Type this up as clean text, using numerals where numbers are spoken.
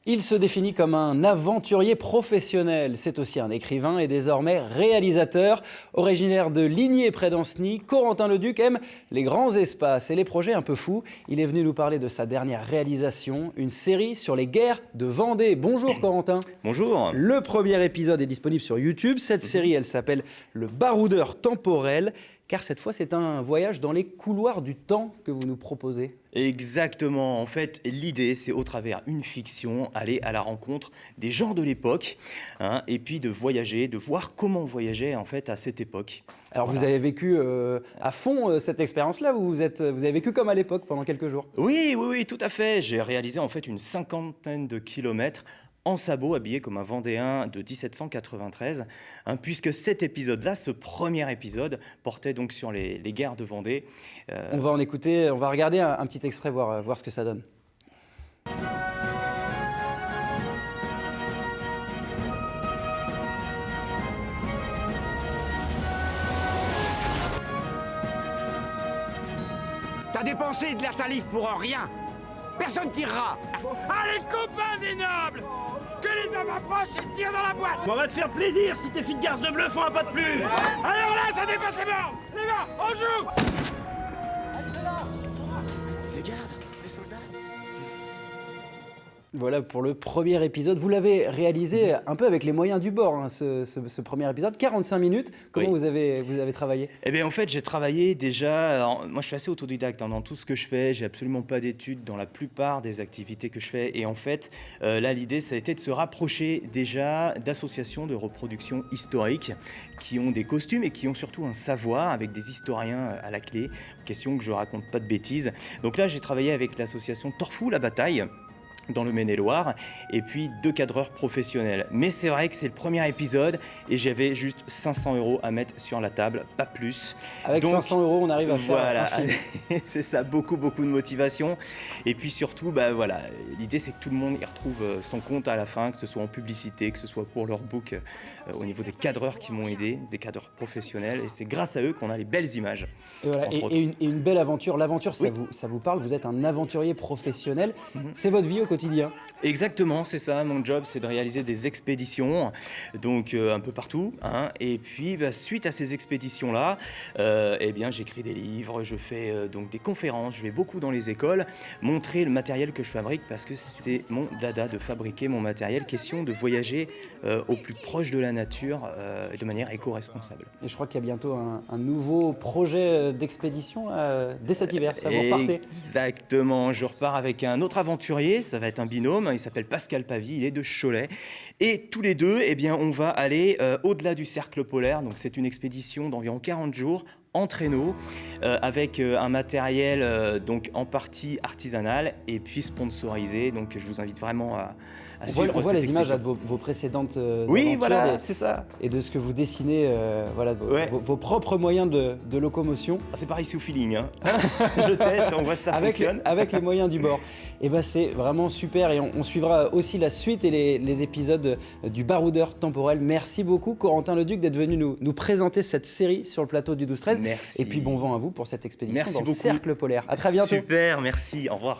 Il se définit comme un aventurier professionnel. C'est aussi un écrivain et désormais réalisateur. Originaire de Ligné près d'Ancenis, Corentin Leduc aime les grands espaces et les projets un peu fous. Il est venu nous parler de sa dernière réalisation, une série sur les guerres de Vendée. Bonjour Corentin. Bonjour. Le premier épisode est disponible sur YouTube. Cette série, elle s'appelle Le Baroudeur temporel. Car cette fois, c'est un voyage dans les couloirs du temps que vous nous proposez. Exactement. En fait, l'idée, c'est au travers une fiction, aller à la rencontre des gens de l'époque, et puis de voyager, de voir comment on voyageait en fait à cette époque. Alors Voilà. vous avez vécu à fond cette expérience-là, vous avez vécu comme à l'époque pendant quelques jours. Oui, tout à fait. J'ai réalisé en fait une cinquantaine de kilomètres en sabot, habillé comme un Vendéen de 1793, puisque cet épisode-là, ce premier épisode, portait donc sur les guerres de Vendée. On va en écouter, on va regarder un petit extrait, voir ce que ça donne. T'as dépensé de la salive pour rien. Personne tirera. Allez, copains des nobles, que les hommes approchent et tirent dans la boîte. On va te faire plaisir si tes filles de garce de bleu font un pas de plus. Alors là, ça dépasse les bords. Les mains, on joue. Voilà pour le premier épisode. Vous l'avez réalisé un peu avec les moyens du bord, ce premier épisode. 45 minutes. Comment Oui. vous avez travaillé? Eh bien, en fait, j'ai travaillé déjà. Alors, moi, je suis assez autodidacte dans tout ce que je fais. J'ai absolument pas d'études dans la plupart des activités que je fais. Et en fait, là, l'idée, ça a été de se rapprocher déjà d'associations de reproduction historique qui ont des costumes et qui ont surtout un savoir avec des historiens à la clé. Question que je raconte pas de bêtises. Donc là, j'ai travaillé avec l'association Torfou la Bataille, dans le Maine-et-Loire, et puis 2 cadreurs professionnels. Mais c'est vrai que c'est le premier épisode et j'avais juste 500 € à mettre sur la table, pas plus. Avec Donc, 500 €, on arrive à faire voilà, un film. c'est ça, beaucoup de motivation. Et puis surtout, voilà, l'idée c'est que tout le monde y retrouve son compte à la fin, que ce soit en publicité, que ce soit pour leur book, au niveau des cadreurs qui m'ont aidé, des cadreurs professionnels. Et c'est grâce à eux qu'on a les belles images. Et, voilà. entre autres. Et une belle aventure. L'aventure, Oui. ça vous parle. Vous êtes un aventurier professionnel. C'est votre vie au quotidien. Exactement, c'est ça. Mon job, c'est de réaliser des expéditions, donc un peu partout. Et puis, suite à ces expéditions-là, eh bien, j'écris des livres, je fais donc des conférences, je vais beaucoup dans les écoles, montrer le matériel que je fabrique parce que c'est mon dada de fabriquer mon matériel. Question de voyager au plus proche de la nature de manière éco-responsable. Et je crois qu'il y a bientôt un nouveau projet d'expédition dès cet hiver. Ça, vous repartez. Exactement, je repars avec un autre aventurier, ça va être un binôme, il s'appelle Pascal Pavie, il est de Cholet. Et tous les deux, eh bien, on va aller au-delà du cercle polaire, donc c'est une expédition d'environ 40 jours en traîneau, avec un matériel donc en partie artisanal et puis sponsorisé. Donc je vous invite vraiment à suivre On voit cette les images là, de expédition. vos précédentes Oui, aventures voilà, c'est ça. et de ce que vous dessinez, voilà, Ouais. vos propres moyens de locomotion Ah, c'est pareil, c'est au feeling. Je teste, on voit si ça fonctionne. avec les moyens du bord. Et ben c'est vraiment super et on suivra aussi la suite et les épisodes du Baroudeur temporel. Merci beaucoup Corentin Leduc d'être venu nous présenter cette série sur le plateau du 12-13. Merci. Et puis bon vent à vous pour cette expédition Merci dans le beaucoup. cercle polaire. À très bientôt. Super, merci, au revoir.